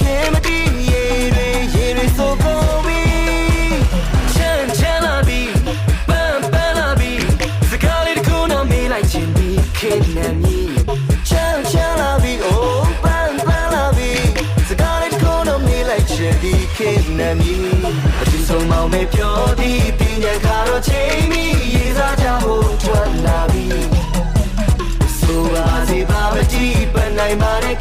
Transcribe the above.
ခင်မတီးရေတွေဆိုကုန်ပြီချမ်းလာပြီပန်းလာပြီစကားလေးတစ်ခုတော့မေးလိုက်ချင်ပြီခင်နဲ့မြည်ချမ်းလာပြီအိုးပန်းလာပြီစကားလေးတစ်ခုတော့မေးလိုက်ချင်ပြီခင်နဲ့မြည်အချင်းဆုံးမောင်မေပြောသည်တင်ရခါတော့ချိန်မီရေးစားကြဖို့ထွက်လာပြီဆိုပါစီပါမကြည့်ပန်းနိုင်ပါနဲ့